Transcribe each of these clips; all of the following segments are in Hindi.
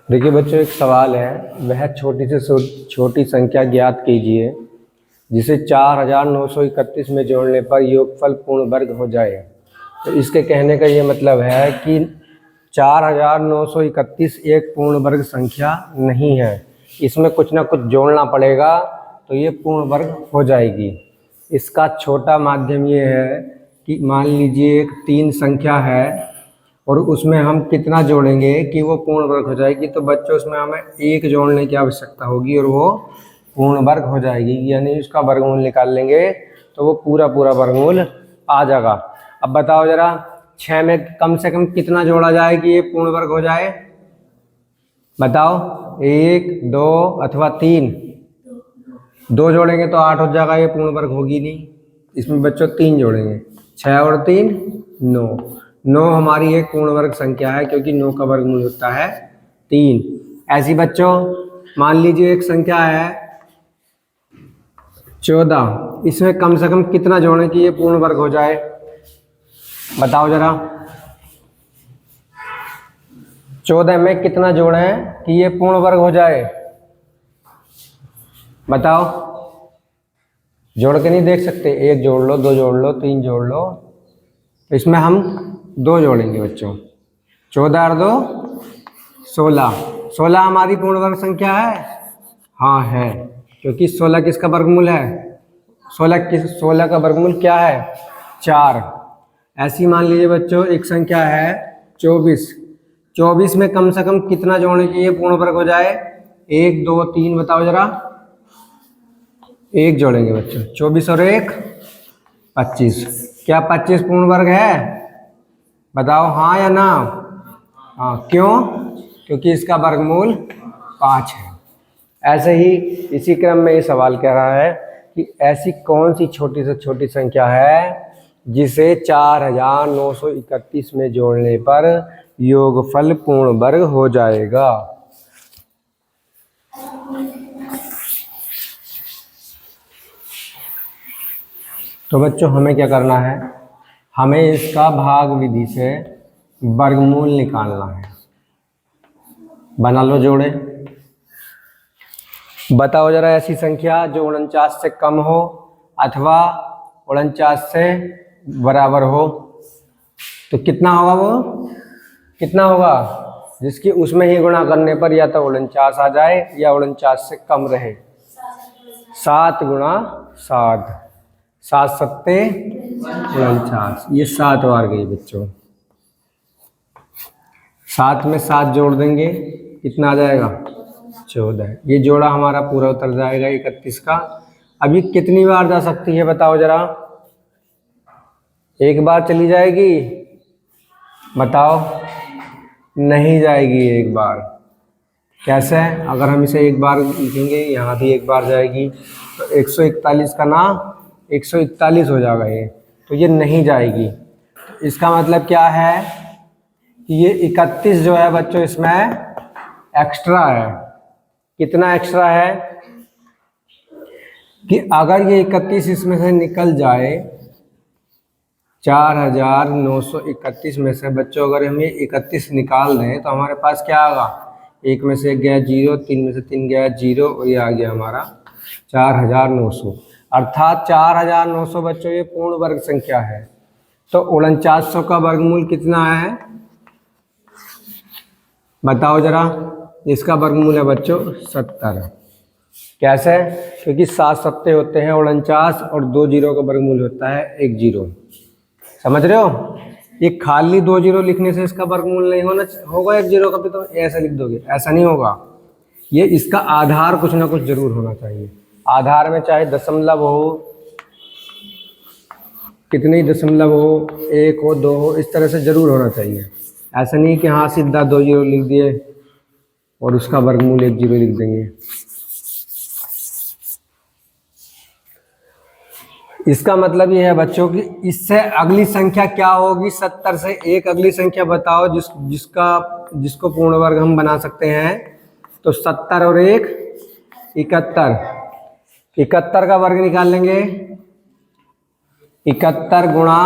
देखिए बच्चों, एक सवाल है, वह छोटी से छोटी संख्या ज्ञात कीजिए जिसे 4931 में जोड़ने पर योगफल पूर्ण वर्ग हो जाए। तो इसके कहने का ये मतलब है कि 4931 एक पूर्ण वर्ग संख्या नहीं है, इसमें कुछ ना कुछ जोड़ना पड़ेगा तो ये पूर्ण वर्ग हो जाएगी। इसका छोटा माध्यम ये है कि मान लीजिए एक 3 संख्या है और उसमें हम कितना जोड़ेंगे कि वो पूर्ण वर्ग हो जाएगी। तो बच्चों उसमें हमें 1 जोड़ने की आवश्यकता होगी और वो पूर्ण वर्ग हो जाएगी, यानी उसका वर्गमूल निकाल लेंगे तो वो पूरा वर्गमूल आ जाएगा। अब बताओ जरा, 6 में कम से कम कितना जोड़ा जाए कि ये पूर्ण वर्ग हो जाए? बताओ, 1, 2 अथवा 3? 2 जोड़ेंगे तो 8 हो जाएगा, ये पूर्ण वर्ग होगी नहीं। इसमें बच्चों 3 जोड़ेंगे, 6 और 3 9। 9 हमारी एक पूर्ण वर्ग संख्या है क्योंकि 9 का वर्गमूल होता है 3। ऐसी बच्चों मान लीजिए एक संख्या है 14, इसमें कम से कम कितना जोड़ें कि ये पूर्ण वर्ग हो जाए? बताओ जरा, 14 में कितना जोड़ें कि ये पूर्ण वर्ग हो जाए? बताओ, जोड़ के नहीं देख सकते? 1 जोड़ लो, 2 जोड़ लो, 3 जोड़ लो। इसमें हम 2 जोड़ेंगे बच्चों। 14 और 2 16। 16 हमारी पूर्ण वर्ग संख्या है? हाँ है, क्योंकि 16 किसका वर्गमूल है? 16 का वर्गमूल क्या है? 4। ऐसी मान लीजिए बच्चों एक संख्या है 24। 24 में कम से कम कितना जोड़ने की ये पूर्ण वर्ग हो जाए? 1, 2, 3 बताओ जरा। 1 जोड़ेंगे बच्चों। 24 और 1 25। क्या 25 पूर्ण वर्ग है? बताओ हाँ या ना? हाँ, क्यों? क्योंकि इसका वर्गमूल 5 है। ऐसे ही इसी क्रम में ये सवाल कह रहा है कि ऐसी कौन सी छोटी से छोटी संख्या है जिसे 4931 में जोड़ने पर योगफल पूर्ण वर्ग हो जाएगा। तो बच्चों हमें क्या करना है? हमें इसका भाग विधि से वर्गमूल निकालना है। बना लो जोड़े। बताओ जरा ऐसी संख्या जो 49 से कम हो अथवा 49 से बराबर हो, तो कितना होगा? वो कितना होगा? जिसकी उसमें ही गुणा करने पर या तो 49 आ जाए या 49 से कम रहे। 7 गुणा 7, 7 सत्ते 49, ये 7 बार गई बच्चों। 7 में 7 जोड़ देंगे, कितना आ जाएगा? 14। ये जोड़ा हमारा पूरा उतर जाएगा 31 का। अभी कितनी बार जा सकती है बताओ जरा? एक बार चली जाएगी? बताओ, नहीं जाएगी एक बार। कैसे? अगर हम इसे एक बार लिखेंगे, यहाँ भी एक बार जाएगी तो 141 का ना 141 हो जाएगा ये, तो ये नहीं जाएगी। तो इसका मतलब क्या है कि ये 31 जो है बच्चों इसमें एक्स्ट्रा है। कितना एक्स्ट्रा है कि अगर ये 31 इसमें से निकल जाए, 4931 में से बच्चों अगर हम ये 31 निकाल दें तो हमारे पास क्या आएगा? 1 में से 1 गया 0, 3 में से 3 गया 0 और ये आ गया हमारा 4900। अर्थात 4900 बच्चों ये पूर्ण वर्ग संख्या है। तो 4900 का वर्गमूल कितना है? बताओ जरा। इसका वर्गमूल है बच्चों 70। कैसे? क्योंकि 7 सत्ते होते हैं 49 और 2 जीरो का वर्गमूल होता है 1 जीरो। समझ रहे हो? ये खाली 2 जीरो लिखने से इसका वर्गमूल नहीं होगा 1 जीरो का भी, तो ऐसा लिख दोगे, ऐसा नहीं होगा। ये इसका आधार कुछ ना कुछ जरूर होना चाहिए। आधार में चाहे दशमलव हो, कितनी दशमलव हो, 1 हो, 2 हो, इस तरह से जरूर होना चाहिए। ऐसा नहीं कि हाँ सीधा 2 जीरो लिख दिए और उसका वर्गमूल 1 जीरो लिख देंगे। इसका मतलब ये है बच्चों कि इससे अगली संख्या क्या होगी? 70 से एक अगली संख्या बताओ जिसको पूर्ण वर्ग हम बना सकते हैं। तो 70 और 1 71। 71 का वर्ग निकाल लेंगे। 71 गुणा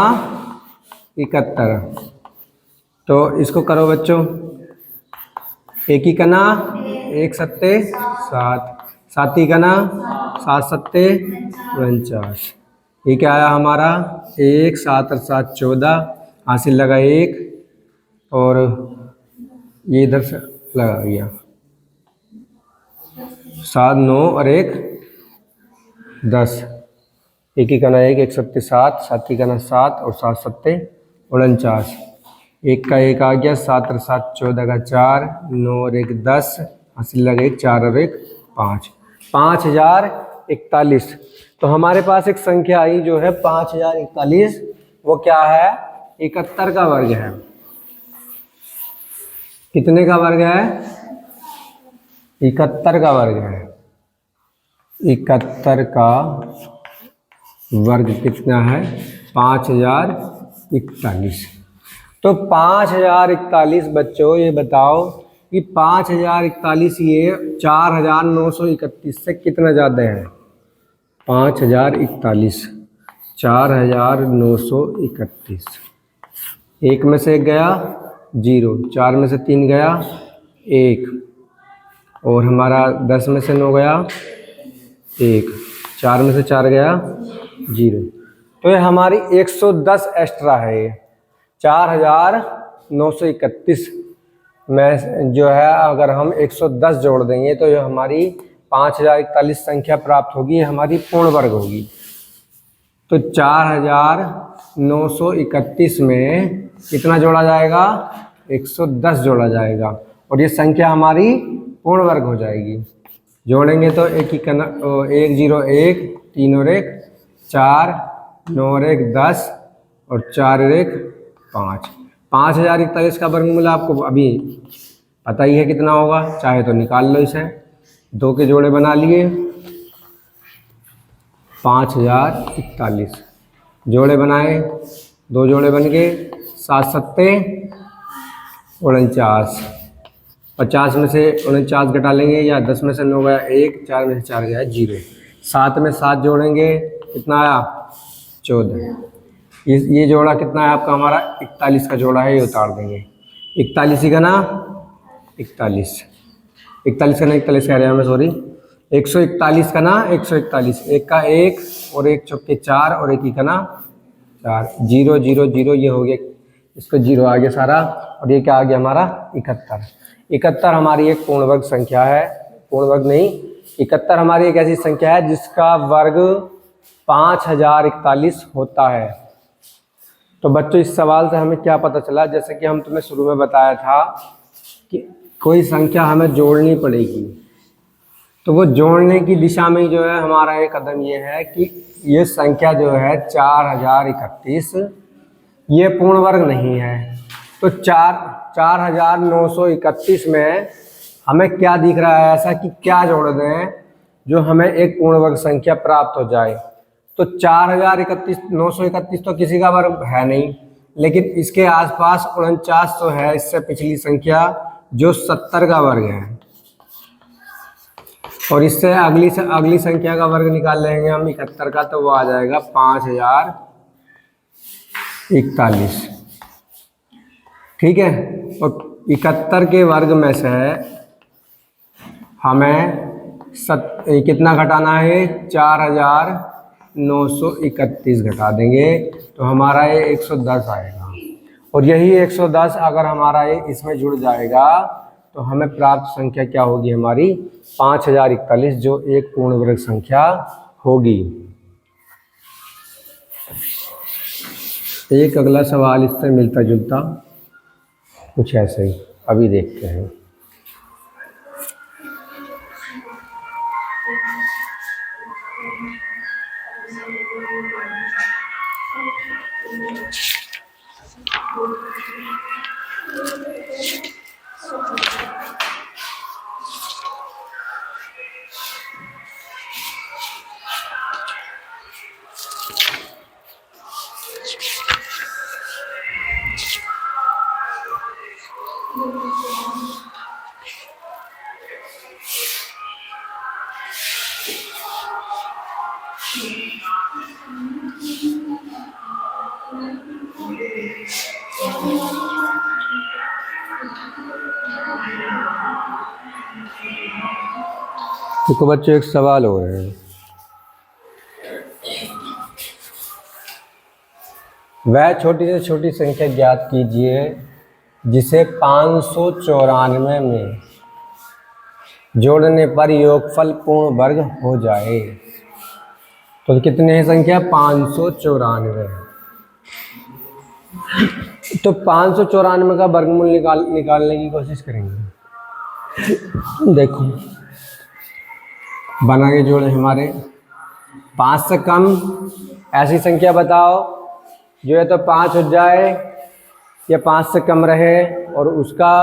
71। तो इसको करो बच्चों, एक ही कना एक सत्ते सात, साती कना सात सत्ते 49। ये क्या आया हमारा, एक, सात और सात 14, हासिल लगा एक, और ये इधर से लगा गया 7 9 और एक 10। एक ही कना एक, एक सत्ते सात, साती कना सात और सात सत्ते 49। एक का एक आ गया, सात और सात 14 का 4, 9 और एक 10, हासिल लगा एक, 4 और एक 5, 5041। तो हमारे पास एक संख्या आई जो है 5041, वो क्या है, 71 का वर्ग है। कितने का वर्ग है, 71 का वर्ग है। 71 का वर्ग कितना है, 5041। तो 5041 बच्चों ये बताओ कि 5041 ये 4931 से कितना ज़्यादा है। 5041 4931, एक में से एक गया 0, 4 में से 3 गया 1, और हमारा 10 में से 9 गया 1, 4 में से 4 गया 0। तो ये हमारी 110 एक्स्ट्रा है। ये 4931 में जो है अगर हम 110 जोड़ देंगे तो ये हमारी 5041 संख्या प्राप्त होगी, हमारी पूर्ण वर्ग होगी। तो 4931 में कितना जोड़ा जाएगा, 110 जोड़ा जाएगा, और ये संख्या हमारी पूर्ण वर्ग हो जाएगी। जोड़ेंगे तो एक ही करना, 1 0 1, 3 और 1 4, 9 और 1 10, और 4 और 1 5। 5041 का वर्गमूल आपको अभी पता ही है कितना होगा, चाहे तो निकाल लो इसे। दो के जोड़े बना लिए, 5041 जोड़े बनाए, दो जोड़े बन गए, 7 सत्ते 49, 50 में से 49 घटा लेंगे, या 10 में से 9 गया 1, 4 में से 4 गया 0, 7 में 7 जोड़ेंगे कितना आया 14। ये जोड़ा कितना है आपका, हमारा 41 का जोड़ा है, ये उतार देंगे। 41 ही का ना 41, 41 का ना 41 कह रहे हैं हमें, सॉरी, 141 का ना 141, एक का एक और एक चौके 4 और एक ही का ना 4, 0 0 0 ये हो गया, इसको 0 आ गया सारा, और ये क्या आ गया हमारा 71। 71 हमारी एक पूर्ण वर्ग संख्या है, पूर्ण वर्ग नहीं, 71 हमारी एक ऐसी संख्या है जिसका वर्ग 5041 होता है। तो बच्चों इस सवाल से हमें क्या पता चला, जैसे कि हम तुम्हें शुरू में बताया था कि कोई संख्या हमें जोड़नी पड़ेगी, तो वो जोड़ने की दिशा में जो है हमारा एक कदम ये है कि ये संख्या जो है 4031 ये पूर्ण वर्ग नहीं है। तो 4931 में हमें क्या दिख रहा है ऐसा कि क्या जोड़ दें जो हमें एक पूर्ण वर्ग संख्या प्राप्त हो जाए। तो 4931 तो किसी का वर्ग है नहीं, लेकिन इसके आसपास 49 तो है, इससे पिछली संख्या जो 70 का वर्ग है, और इससे अगली संख्या का वर्ग निकाल लेंगे हम 71 का, तो वो आ जाएगा 5041। ठीक है, और 71 के वर्ग में से हमें कितना घटाना है, 4931 घटा देंगे तो हमारा ये 110 आएगा, और यही 110 अगर हमारा ये इसमें जुड़ जाएगा तो हमें प्राप्त संख्या क्या होगी, हमारी 5041, जो एक पूर्ण वर्ग संख्या होगी। एक अगला सवाल इससे मिलता जुलता कुछ ऐसे ही, अभी देखते हैं। देखो बच्चों, एक सवाल हो रहा है। वह छोटी से छोटी संख्या ज्ञात कीजिए जिसे 594 में जोड़ने पर योगफल पूर्ण वर्ग हो जाए। तो कितने हैं संख्या? 594। तो 594 का वर्गमूल निकालने की कोशिश करेंगे। देखो बना के जोड़े हमारे 5 से कम ऐसी संख्या बताओ जो है तो 5 हो जाए या 5 से कम रहे और उसका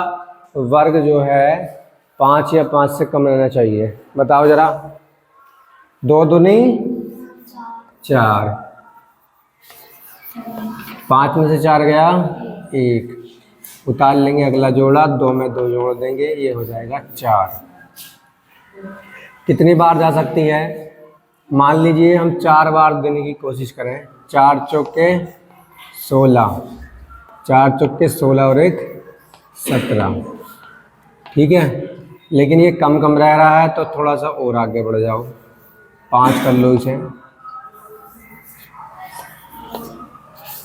वर्ग जो है 5 या 5 से कम रहना चाहिए। बताओ जरा। 2 दूनी 4, 5 में से 4 गया 1, उतार लेंगे अगला जोड़ा, 2 में 2 जोड़ देंगे, ये हो जाएगा 4। कितनी बार जा सकती है? मान लीजिए हम 4 बार देने की कोशिश करें। 4 चौके 16, 4 चौके 16 और 1 17। ठीक है, लेकिन ये कम कम रह रहा है तो थोड़ा सा और आगे बढ़ जाओ। 5 कर लो इसे।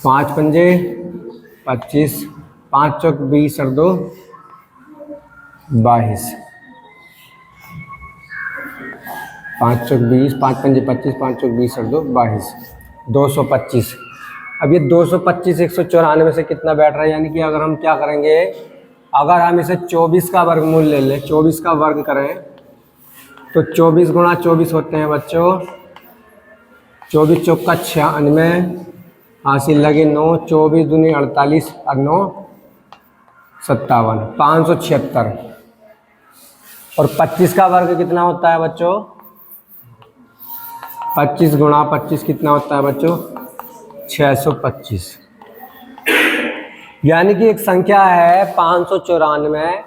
5 पंजे 25, 5 चौक 20 और 2 22, 5 चौक 20, 5 पंजे 25, 5 चौक 20 और 2 22, 225। अब ये 225 194 से कितना बैठ रहा है? यानी कि अगर हम क्या करेंगे, अगर हम इसे 24 का वर्गमूल ले लें, 24 का वर्ग करें तो 24 गुणा 24 होते हैं बच्चों 24 चौक का 96, हासिल लगे 9, 24 दूनी 48 और 9 57, 576। और 25 का वर्ग कितना होता है बच्चों? 25 गुणा 25 कितना होता है बच्चों? 625। यानी कि एक संख्या है 594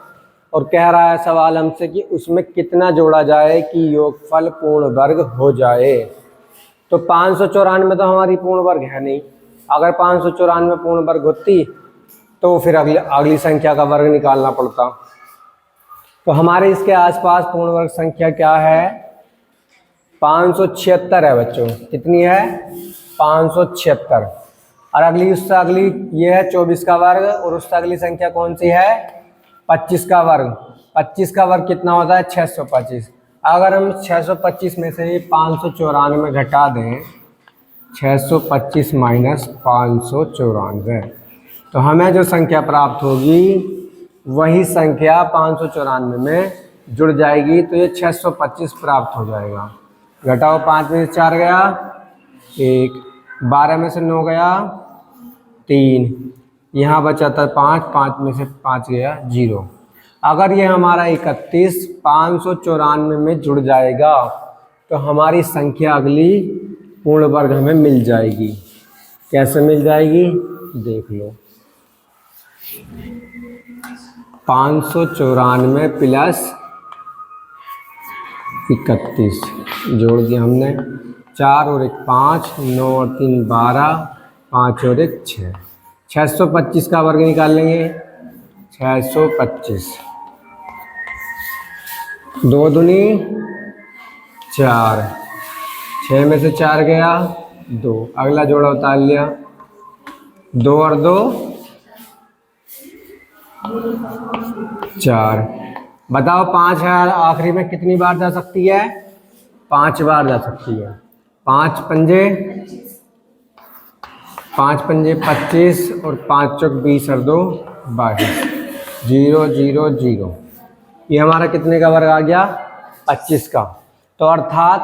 और कह रहा है सवाल हमसे कि उसमें कितना जोड़ा जाए कि योगफल पूर्ण वर्ग हो जाए। तो 594 तो हमारी पूर्ण वर्ग है नहीं। अगर 594 पूर्ण वर्ग होती तो फिर अगली संख्या का वर्ग निकालना पड़ता। तो हमारे इसके आसपास पूर्ण वर्ग संख्या क्या है? 576 है बच्चों। कितनी है? 576। और अगली उससे अगली ये है 24 का वर्ग और उससे अगली संख्या कौन सी है? 25 का वर्ग। 25 का वर्ग कितना होता है? 625। अगर हम 625 में से 594 घटा दें, 625 माइनस 594, तो हमें जो संख्या प्राप्त होगी वही संख्या 594 में जुड़ जाएगी। तो ये 625 प्राप्त हो जाएगा। घटाओ, 5 में से 4 गया 1, 12 में से 9 गया 3, यहाँ बचा था 5, 5 में से 5 गया 0। अगर ये हमारा 31 594 में जुड़ जाएगा तो हमारी संख्या अगली पूर्ण वर्ग हमें मिल जाएगी। कैसे मिल जाएगी देख लो। 594 प्लस 31 जोड़ दिया हमने, 4 और 1 5, 9 और 3 12, 5 और 1 6, 625 का वर्ग निकाल लेंगे। 625, 2 दूनी 4, 6 में से 4 गया 2, अगला जोड़ा उतार लिया, 2 और 2 4। बताओ 5 है, आखिरी में कितनी बार जा सकती है? 5 बार जा सकती है। 5 पंजे 25 और 5 चौक 20 और 2 22, 0 0 0। ये हमारा कितने का वर्ग आ गया? 25 का। तो अर्थात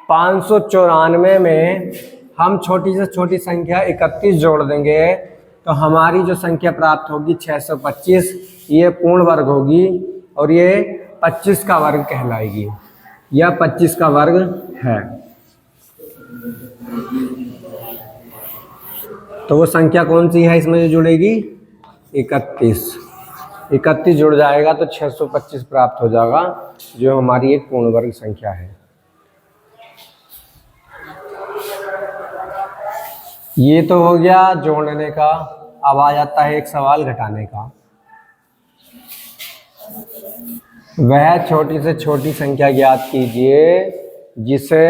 594 में हम छोटी से छोटी संख्या 31 जोड़ देंगे तो हमारी जो संख्या प्राप्त होगी 625, ये पूर्ण वर्ग होगी और ये 25 का वर्ग कहलाएगी। यह 25 का वर्ग है। तो वो संख्या कौन सी है इसमें जो जुड़ेगी? 31। 31 जुड़ जाएगा तो 625 प्राप्त हो जाएगा, जो हमारी एक पूर्ण वर्ग संख्या है। ये तो हो गया जोड़ने का। अब आ जाता है एक सवाल घटाने का। वह छोटी से छोटी संख्या ज्ञात कीजिए जिसे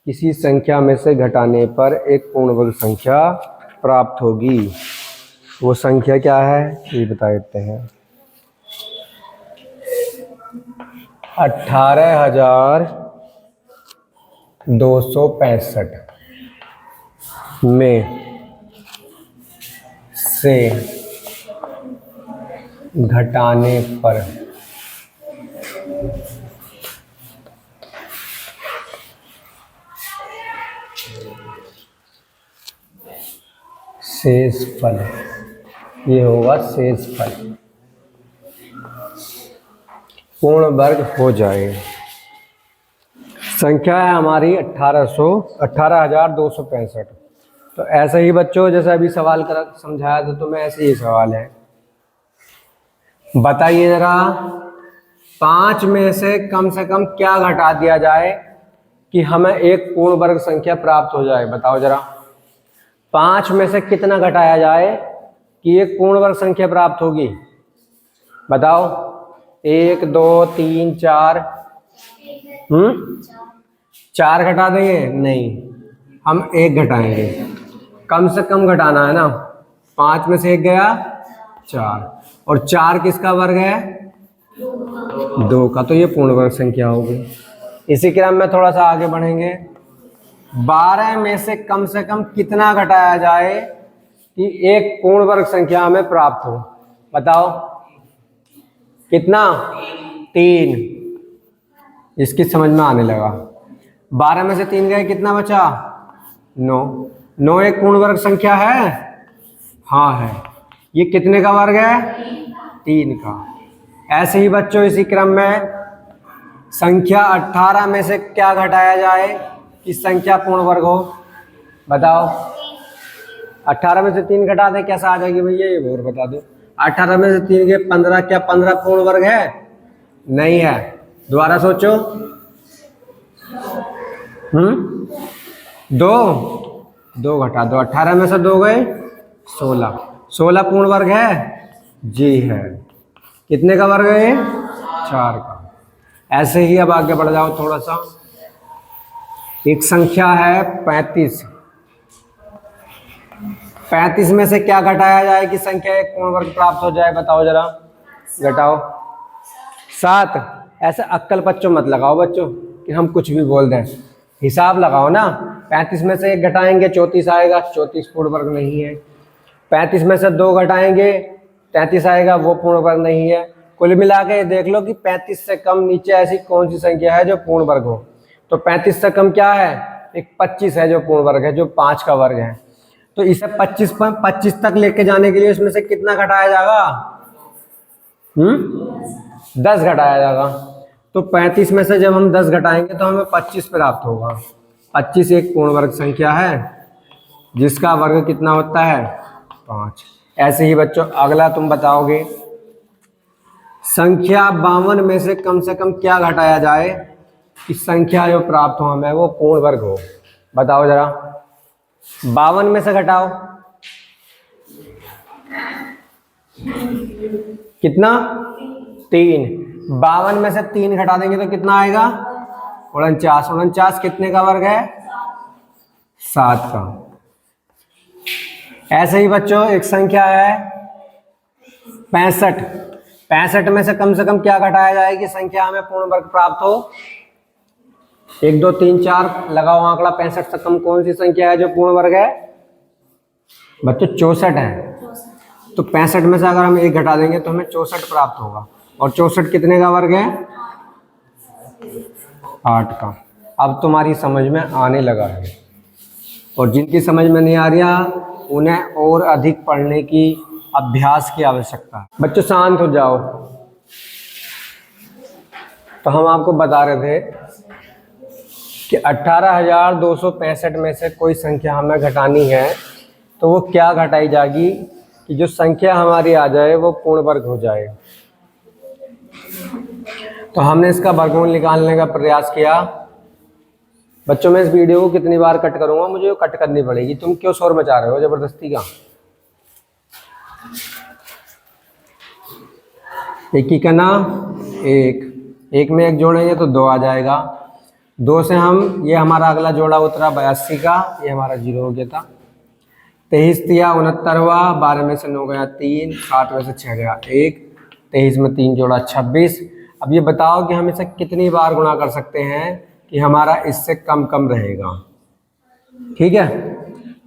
किसी संख्या में से घटाने पर एक पूर्ण वर्ग संख्या प्राप्त होगी। वो संख्या क्या है ये बता देते हैं। 18,265 में से घटाने पर शेष फल, ये होगा शेष फल, पूर्ण वर्ग हो जाए। संख्या है हमारी 18,265। तो ऐसे ही बच्चों जैसे अभी सवाल कर समझाया था तुम्हें, ऐसे ही सवाल है। बताइए जरा 5 में से कम क्या घटा दिया जाए कि हमें एक पूर्ण वर्ग संख्या प्राप्त हो जाए। बताओ जरा 5 में से कितना घटाया जाए कि एक पूर्ण वर्ग संख्या प्राप्त होगी। बताओ 1 2 3 4 4 घटा देंगे? नहीं, हम 1 घटाएंगे। कम से कम घटाना है ना। 5 में से 1 गया 4, और 4 किसका वर्ग है? 2 का। तो ये पूर्ण वर्ग संख्या होगी। इसी क्रम में थोड़ा सा आगे बढ़ेंगे। 12 में से कम कितना घटाया जाए कि एक पूर्ण वर्ग संख्या हमें प्राप्त हो। बताओ कितना? 3। इसकी समझ में आने लगा। 12 में से 3 गए, कितना बचा? 9। 9 एक पूर्ण वर्ग संख्या है? हाँ है। ये कितने का वर्ग है? 3 का। ऐसे ही बच्चों इसी क्रम में संख्या 18 में से क्या घटाया जाए कि संख्या पूर्ण वर्ग हो। बताओ 18 में से 3 घटा दें, कैसा आ जाएगी भैया ये और बता दो। 18 में से 3 के 15, क्या 15 पूर्ण वर्ग है? नहीं है। दोबारा सोचो। 2 घटा दो। 18 में से 2 गए 16। 16 पूर्ण वर्ग है? जी है। कितने का वर्ग है? 4 का। ऐसे ही अब आगे बढ़ जाओ थोड़ा सा। एक संख्या है 35। 35 में से क्या घटाया जाए कि संख्या एक पूर्ण वर्ग प्राप्त हो जाए। बताओ जरा, घटाओ। 7। ऐसे अक्कल बच्चों मत लगाओ बच्चों कि हम कुछ भी बोल दें, हिसाब लगाओ ना। 35 में से 1 घटाएंगे 34 आएगा, 34 पूर्ण वर्ग नहीं है। 35 में से 2 घटाएंगे 33 आएगा, वो पूर्ण वर्ग नहीं है। कुल मिला के देख लो कि 35 से कम नीचे ऐसी कौन सी संख्या है जो पूर्ण वर्ग हो। तो 35 से कम क्या है? एक 25 है जो पूर्ण वर्ग है, जो 5 का वर्ग है। तो इसे 25 तक लेके जाने के लिए इसमें से कितना घटाया जाएगा? 10 घटाया जाएगा। तो 35 में से जब हम 10 घटाएंगे तो हमें 25 प्राप्त होगा। 25 एक पूर्ण वर्ग संख्या है जिसका वर्ग कितना होता है? 5। ऐसे ही बच्चों अगला तुम बताओगे संख्या 52 में से कम क्या घटाया जाए कि संख्या जो प्राप्त हो हमें वो पूर्ण वर्ग हो। बताओ जरा 52 में से घटाओ कितना? 3। 52 में से 3 घटा देंगे तो कितना आएगा? 49। 49 कितने का वर्ग है? 7 का। ऐसे ही बच्चों एक संख्या है 65। 65 में से कम क्या घटाया जाए कि संख्या हमें पूर्ण वर्ग प्राप्त हो। 1 2 3 4 लगाओ आंकड़ा। 65 से कम कौन सी संख्या है जो पूर्ण वर्ग है? बच्चों 64 है। तो 65 में से अगर हम 1 घटा देंगे तो हमें 64 प्राप्त होगा। और 64 कितने का वर्ग है? 8 का। अब तुम्हारी समझ में आने लगा है। और जिनकी समझ में नहीं आ रही उन्हें और अधिक पढ़ने की, अभ्यास की आवश्यकता है। बच्चों शांत हो जाओ। तो हम आपको बता रहे थे कि 18,265 में से कोई संख्या हमें घटानी है तो वो क्या घटाई जाएगी कि जो संख्या हमारी आ जाए वो पूर्ण वर्ग हो जाए। तो हमने इसका वर्गमूल निकालने का प्रयास किया। बच्चों मैं इस वीडियो को कितनी बार कट करूंगा, मुझे कट करनी पड़ेगी। तुम क्यों शोर मचा रहे हो जबरदस्ती का? एक का ना एक में एक जोड़ेंगे तो 2 आ जाएगा। 2 से हम, ये हमारा अगला जोड़ा उतरा 82 का, ये हमारा 0 हो गया था। 23 तिया 69 हुआ, 12 में से 9 गया 3, 7 में से 6 गया 1, 23 में 3 जोड़ा 26। अब ये बताओ कि हम इसे कितनी बार गुणा कर सकते हैं कि हमारा इससे कम कम रहेगा। ठीक है,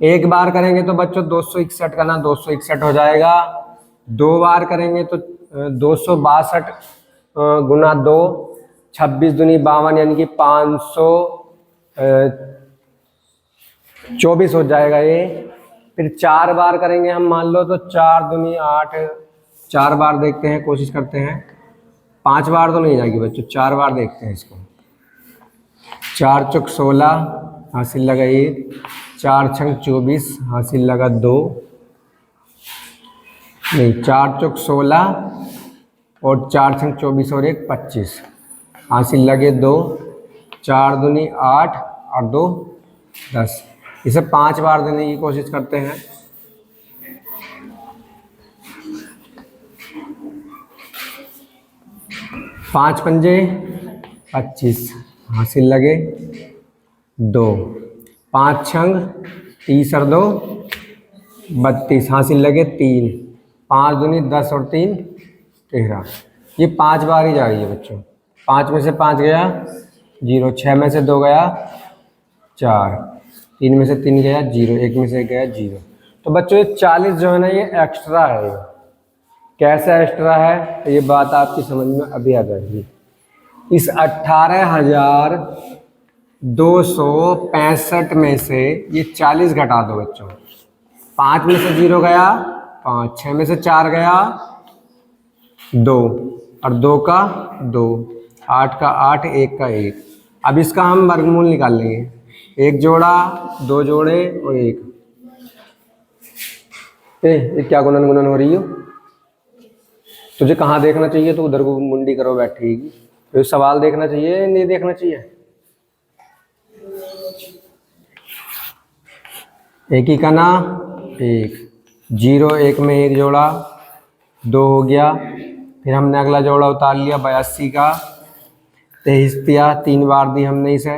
एक बार करेंगे तो बच्चों 261 का ना 261 हो जाएगा। 2 बार करेंगे तो 262 गुना 2, 26 दूनी 52 यानी कि 524 हो जाएगा ये। फिर 4 बार करेंगे हम, मान लो तो 4 दूनी 8, 4 बार देखते हैं, कोशिश करते हैं। 5 बार तो नहीं जाएगी बच्चों, 4 बार देखते हैं इसको। 4 चौक 16 हासिल लगा 1, 4 छंग 24 हासिल लगा 2, नहीं 4 चौक 16 और 4 छंग 24 और 1 25 हासिल लगे 2, 4 दूनी 8 और 2 10। इसे 5 बार देने की कोशिश करते हैं। पाँच पंजे 25 हासिल लगे 2, 5 छंग 30 और 2 32 हासिल लगे 3, 5 दूनी 10 और 3 13। ये 5 बार ही जा रही है बच्चों। 5 में से 5 गया 0, 6 में से 2 गया 4, 3 में से 3 गया 0, 1 में से गया 0। तो बच्चों ये 40 जो है ना ये एक्स्ट्रा है। कैसा एक्स्ट्रा है तो ये बात आपकी समझ में अभी आ जाएगी। इस 18,265 में से ये 40 घटा दो बच्चों। 5 में से 0 गया 5, 6 में से 4 गया 2 और 2 का 2, 8 का 8, 1 का 1। अब इसका हम वर्गमूल निकाल लेंगे। 1 जोड़ा 2 जोड़े और 1। ये क्या गुणन गुणन हो रही हो? तुझे कहाँ देखना चाहिए? तो उधर को मुंडी करो बैठेगी। तो सवाल देखना चाहिए नहीं देखना चाहिए? एक ही का ना 1, 0 1 में 1 जोड़ा 2 हो गया। फिर हमने अगला जोड़ा उतार लिया 82 का। 23 तिया 3 बार दी हमने इसे।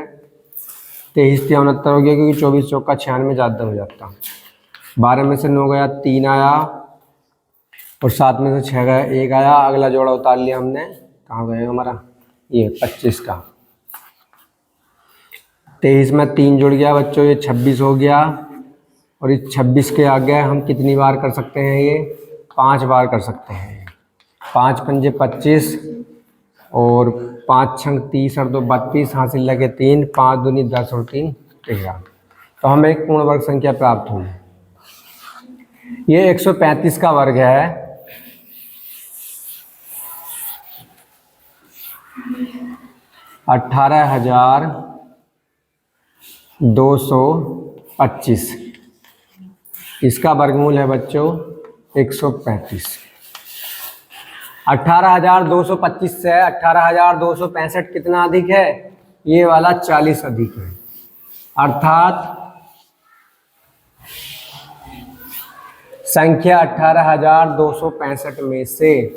23 तिया 69 हो गया क्योंकि 24 चौका 96 ज़्यादा हो जाता। 12 में से 9 गया 3 आया और 7 में से 6 गया 1 आया। अगला जोड़ा उतार लिया हमने, कहाँ गया हमारा ये 25 का। 23 में 3 जुड़ गया बच्चों, ये 26 हो गया। और इस 26 के आगे हम कितनी बार कर सकते हैं? ये 5 बार कर सकते हैं। 5 पंजे 25 और 5 छंग 30 और 2 32 हासिल लगे 3, 5 दूनी 10 और 3 13। तो हमें एक पूर्ण वर्ग संख्या प्राप्त हुई। ये 135 का वर्ग है। 18,225 इसका वर्गमूल है बच्चों 135। 18,225 से 18,265 कितना अधिक है? ये वाला 40 अधिक है। अर्थात संख्या 18,265 में से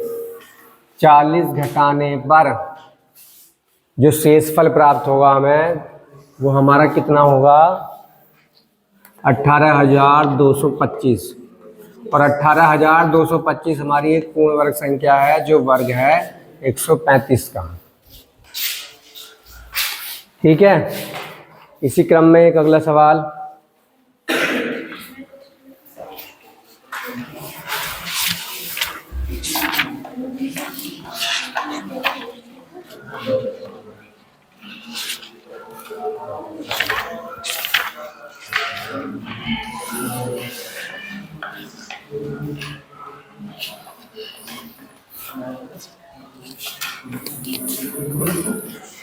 40 घटाने पर जो शेषफल प्राप्त होगा हमें, वो हमारा कितना होगा? 18,225। और 18,225 हमारी एक पूर्ण वर्ग संख्या है जो वर्ग है 135 का। ठीक है, इसी क्रम में एक अगला सवाल।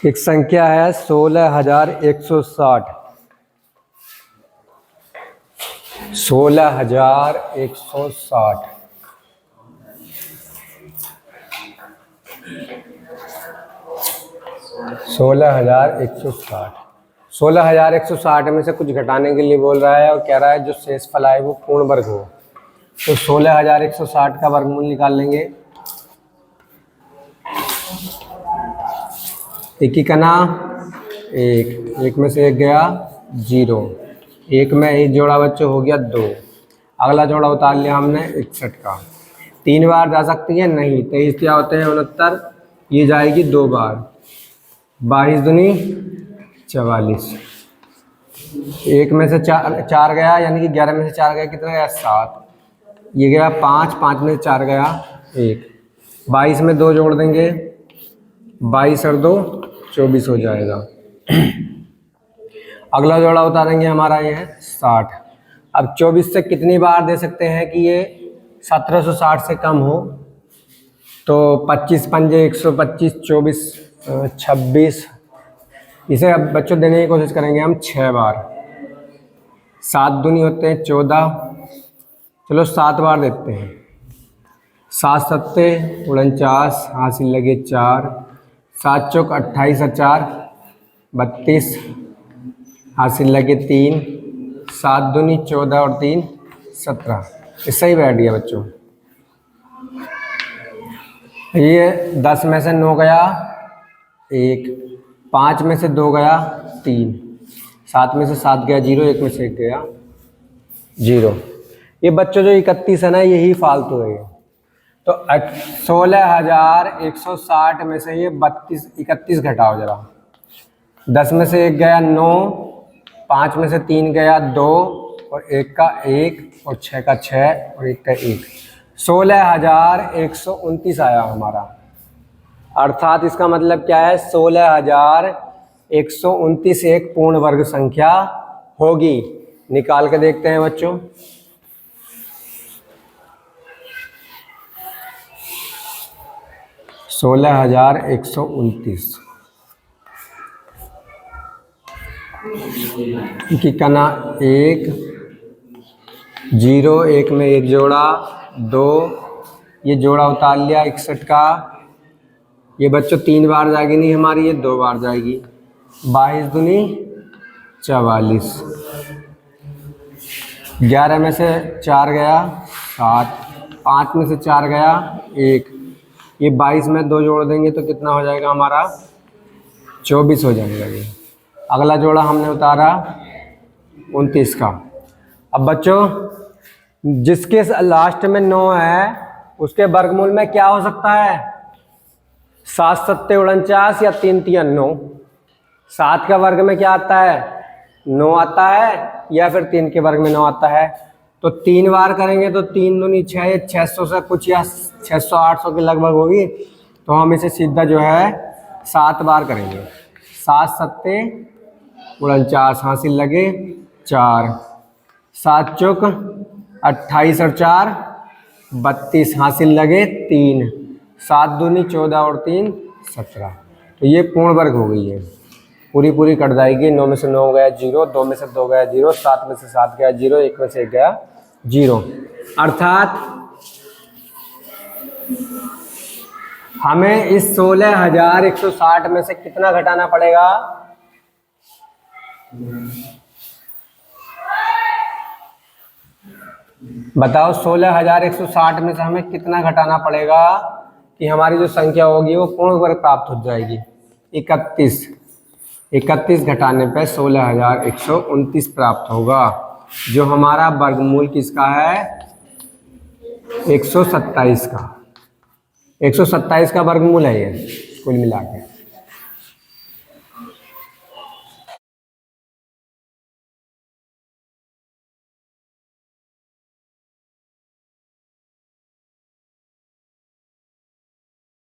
एक संख्या है 16,160। 16,160 16,160 16,160 में से कुछ घटाने के लिए बोल रहा है और कह रहा है जो शेषफल आए वो पूर्ण वर्ग हो। तो 16,160 का वर्गमूल निकाल लेंगे। एक ही कना एक, एक में से एक गया 0, एक में एक जोड़ा बच्चों हो गया 2, अगला जोड़ा उतार लिया हमने 61 का। 3 बार जा सकती है नहीं, 23 क्या होते हैं 69, ये जाएगी 2 बार, 22 दूनी 44, एक में से 4 गया, यानी कि 11 में से 4 गया, कितना गया 7, ये गया 5, 5 में से 4 गया 1, 22 में 2 जोड़ देंगे, 22 और 2 24 हो जाएगा। अगला जोड़ा उतारेंगे हमारा ये है 60। अब 24 से कितनी बार दे सकते हैं कि ये 1760 से कम हो, तो 25 पंजे 125, 24 26, इसे अब बच्चों देने की कोशिश करेंगे हम 6 बार। 7 दूनी होते हैं 14, चलो 7 बार देते हैं। 7 सत्ते 49, हासिल लगे 4, 7 चौक 28 और 4 32, हासिल लगे 3, 7 दूनी 14 और 3 17, इससे ही बैठ गया बच्चों। ये 10 में से 9 गया 1, 5 में से 2 गया 3, 7 में से 7 गया 0, 1 में से 1 गया 0। ये बच्चों जो 31 है ना, यही फालतू है ये। तो 16,160 में से ये 31 घटाओ जरा। 10 में से 1 गया 9, 5 में से 3 गया 2, और 1 का 1, और 6 का 6, और 1 का 1, 16,129 आया हमारा। अर्थात इसका मतलब क्या है, 16,129 एक पूर्ण वर्ग संख्या होगी। निकाल के देखते हैं बच्चों। सोलह हजार 129 की कना 1, 0, 1 में 1 जोड़ा 2, ये जोड़ा उतार लिया 61 का। ये बच्चों 3 बार जाएगी नहीं हमारी, ये 2 बार जाएगी। 22 दूनी 44, 11 में से 4 गया 7, 5 में से 4 गया 1, ये 22 में 2 जोड़ देंगे तो कितना हो जाएगा हमारा 24 हो जाएगा ये। अगला जोड़ा हमने उतारा 29 का। अब बच्चों जिसके लास्ट में 9 है उसके वर्गमूल में क्या हो सकता है, 7 सत्ते 49 या 3 तिया 9। 7 का वर्ग में क्या आता है 9 आता है, या फिर 3 के वर्ग में 9 आता है। तो 3 बार करेंगे तो 3 दूनी 6, 600 से कुछ या 600-800 के लगभग होगी। तो हम इसे सीधा जो है 7 बार करेंगे। 7 सत्ते 49, हासिल लगे 4, 7 चौक 28 और 4 32, हासिल लगे 3, 7 दूनी 14 और 3 17। तो ये पूर्ण वर्ग हो गई है, पूरी कट जाएगी। 9 में से 9 गया 0, 2 में से 2 गया 0, 7 में से 7 गया 0, 1 में से 1 गया 0। अर्थात हमें इस 16,160 में से कितना घटाना पड़ेगा, बताओ। 16,160 में से हमें कितना घटाना पड़ेगा कि हमारी जो संख्या होगी वो पूर्ण वर्ग प्राप्त हो जाएगी। 31 घटाने पे 16,129 प्राप्त होगा, जो हमारा वर्गमूल किसका है 127 का। 127 का वर्गमूल है ये कुल मिला के।